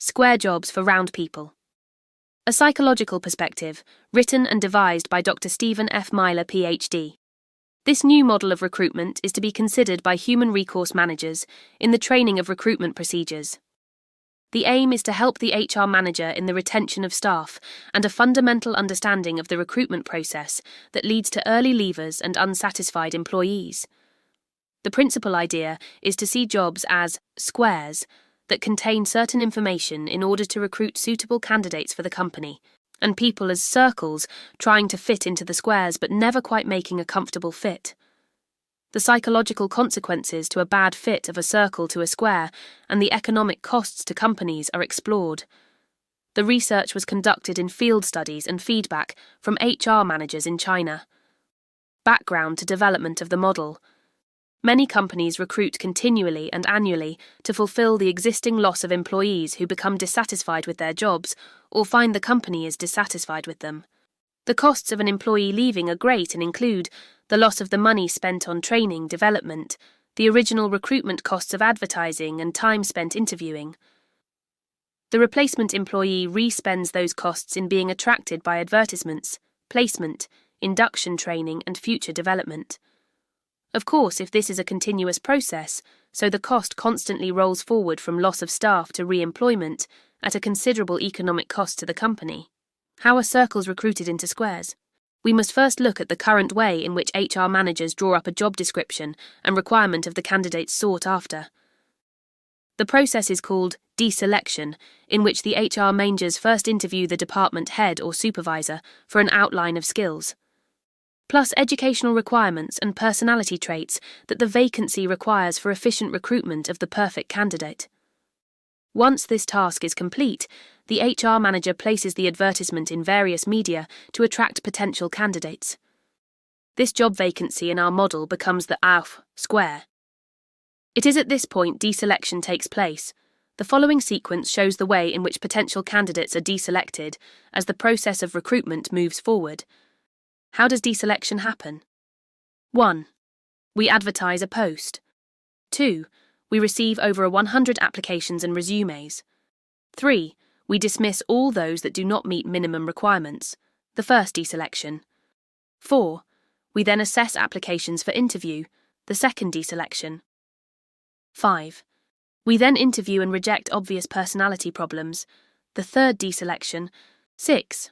Square jobs for round people. A psychological perspective, written and devised by Dr. Stephen F. Myler, PhD. This new model of recruitment is to be considered by human resource managers in the training of recruitment procedures. The aim is to help the HR manager in the retention of staff and a fundamental understanding of the recruitment process that leads to early leavers and unsatisfied employees. The principal idea is to see jobs as squares that contain certain information in order to recruit suitable candidates for the company, and people as circles trying to fit into the squares but never quite making a comfortable fit. The psychological consequences to a bad fit of a circle to a square and the economic costs to companies are explored. The research was conducted in field studies and feedback from HR managers in China. Background to development of the model. Many companies recruit continually and annually to fulfill the existing loss of employees who become dissatisfied with their jobs or find the company is dissatisfied with them. The costs of an employee leaving are great and include the loss of the money spent on training, development, the original recruitment costs of advertising and time spent interviewing. The replacement employee re-spends those costs in being attracted by advertisements, placement, induction training and future development. Of course, if this is a continuous process, so the cost constantly rolls forward from loss of staff to re-employment at a considerable economic cost to the company. How are circles recruited into squares? We must first look at the current way in which HR managers draw up a job description and requirement of the candidates sought after. The process is called deselection, in which the HR managers first interview the department head or supervisor for an outline of skills, plus educational requirements and personality traits that the vacancy requires for efficient recruitment of the perfect candidate. Once this task is complete, the HR manager places the advertisement in various media to attract potential candidates. This job vacancy in our model becomes the AUF square. It is at this point deselection takes place. The following sequence shows the way in which potential candidates are deselected as the process of recruitment moves forward. How does deselection happen? 1. We advertise a post. 2. We receive over 100 applications and resumes. 3. We dismiss all those that do not meet minimum requirements, the first deselection. 4. We then assess applications for interview, the second deselection. 5. We then interview and reject obvious personality problems, the third deselection. 6.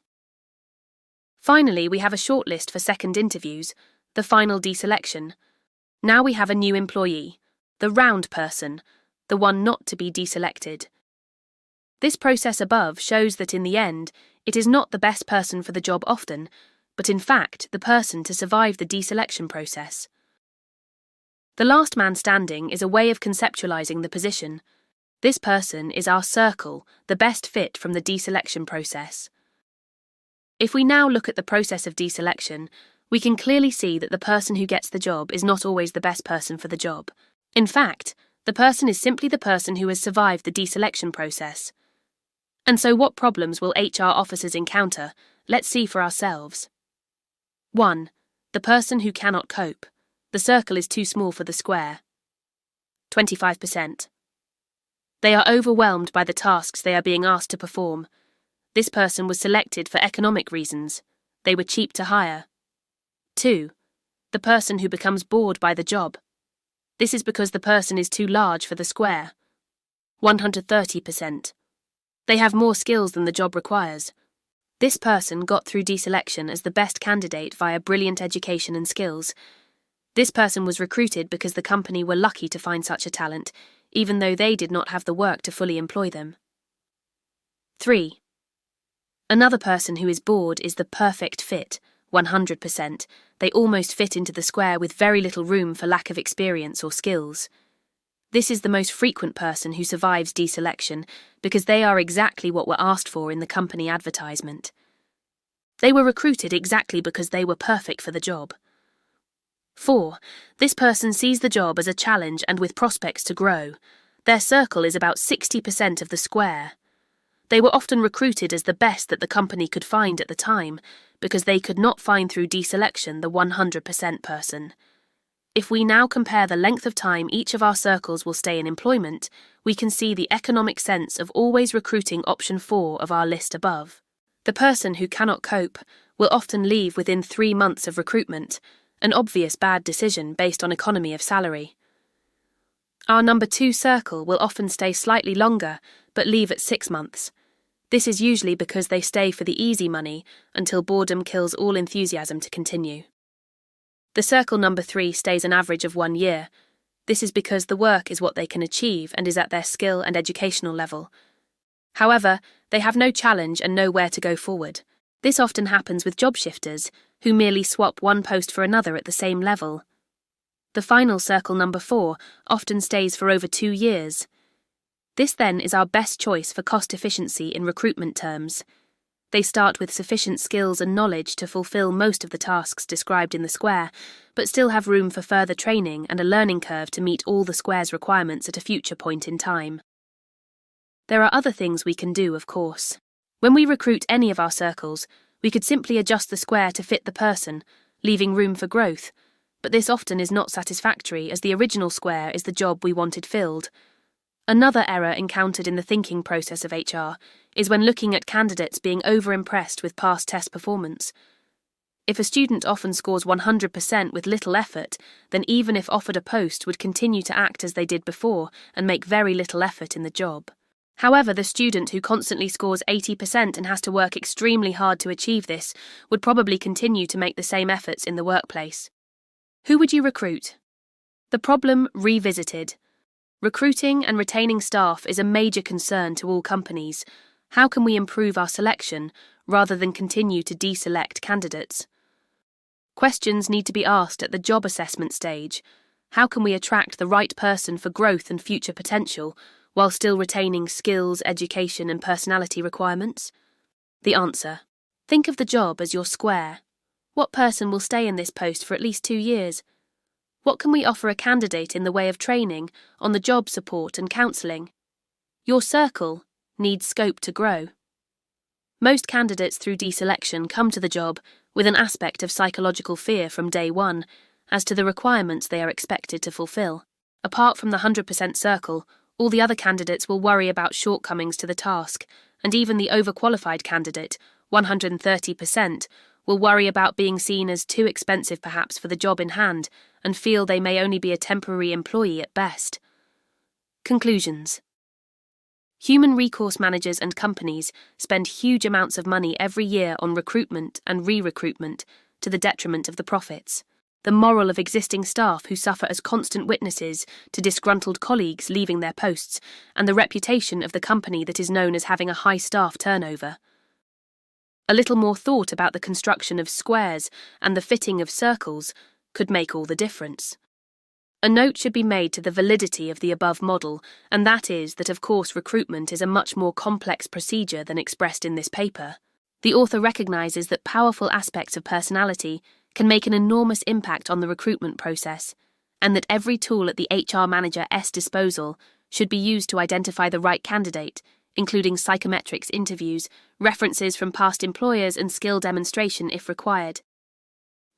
Finally, we have a shortlist for second interviews, the final deselection. Now we have a new employee, the round person, the one not to be deselected. This process above shows that in the end, it is not the best person for the job often, but in fact the person to survive the deselection process. The last man standing is a way of conceptualizing the position. This person is our circle, the best fit from the deselection process. If we now look at the process of deselection, we can clearly see that the person who gets the job is not always the best person for the job. In fact, the person is simply the person who has survived the deselection process. And so what problems will HR officers encounter? Let's see for ourselves. 1. The person who cannot cope. The circle is too small for the square. 25%. They are overwhelmed by the tasks they are being asked to perform. This person was selected for economic reasons. They were cheap to hire. 2. The person who becomes bored by the job. This is because the person is too large for the square. 130%. They have more skills than the job requires. This person got through deselection as the best candidate via brilliant education and skills. This person was recruited because the company were lucky to find such a talent, even though they did not have the work to fully employ them. 3. Another person who is bored is the perfect fit, 100%. They almost fit into the square with very little room for lack of experience or skills. This is the most frequent person who survives deselection because they are exactly what were asked for in the company advertisement. They were recruited exactly because they were perfect for the job. 4. This person sees the job as a challenge and with prospects to grow. Their circle is about 60% of the square. They were often recruited as the best that the company could find at the time because they could not find through deselection the 100% person. If we now compare the length of time each of our circles will stay in employment, we can see the economic sense of always recruiting option 4 of our list above. The person who cannot cope will often leave within 3 months of recruitment, an obvious bad decision based on economy of salary. Our number 2 circle will often stay slightly longer, but leave at 6 months. This is usually because they stay for the easy money until boredom kills all enthusiasm to continue. The circle number 3 stays an average of 1 year. This is because the work is what they can achieve and is at their skill and educational level. However, they have no challenge and know where to go forward. This often happens with job shifters, who merely swap one post for another at the same level. The final circle number 4 often stays for over 2 years. This then is our best choice for cost efficiency in recruitment terms. They start with sufficient skills and knowledge to fulfill most of the tasks described in the square, but still have room for further training and a learning curve to meet all the square's requirements at a future point in time. There are other things we can do, of course. When we recruit any of our circles, we could simply adjust the square to fit the person, leaving room for growth, but this often is not satisfactory as the original square is the job we wanted filled. Another error encountered in the thinking process of HR is when looking at candidates being over-impressed with past test performance. If a student often scores 100% with little effort, then even if offered a post would continue to act as they did before and make very little effort in the job. However, the student who constantly scores 80% and has to work extremely hard to achieve this would probably continue to make the same efforts in the workplace. Who would you recruit? The problem revisited. Recruiting and retaining staff is a major concern to all companies. How can we improve our selection rather than continue to deselect candidates? Questions need to be asked at the job assessment stage. How can we attract the right person for growth and future potential, while still retaining skills, education and personality requirements? The answer. Think of the job as your square. What person will stay in this post for at least 2 years? What can we offer a candidate in the way of training, on the job support and counselling? Your circle needs scope to grow. Most candidates through deselection come to the job with an aspect of psychological fear from day one as to the requirements they are expected to fulfil. Apart from the 100% circle, all the other candidates will worry about shortcomings to the task, and even the overqualified candidate, 130%, will worry about being seen as too expensive perhaps for the job in hand and feel they may only be a temporary employee at best. Conclusions. Human resource managers and companies spend huge amounts of money every year on recruitment and re-recruitment to the detriment of the profits. The morale of existing staff who suffer as constant witnesses to disgruntled colleagues leaving their posts, and the reputation of the company that is known as having a high staff turnover. A little more thought about the construction of squares and the fitting of circles could make all the difference. A note should be made to the validity of the above model, and that is that of course recruitment is a much more complex procedure than expressed in this paper. The author recognises that powerful aspects of personality can make an enormous impact on the recruitment process, and that every tool at the HR manager's disposal should be used to identify the right candidate, including psychometrics interviews, references from past employers and skill demonstration if required.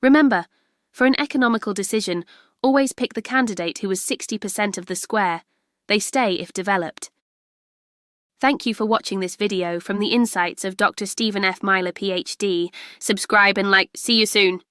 Remember, for an economical decision, always pick the candidate who is 60% of the square. They stay if developed. Thank you for watching this video from the insights of Dr. Stephen F. Myler, PhD. Subscribe and like. See you soon.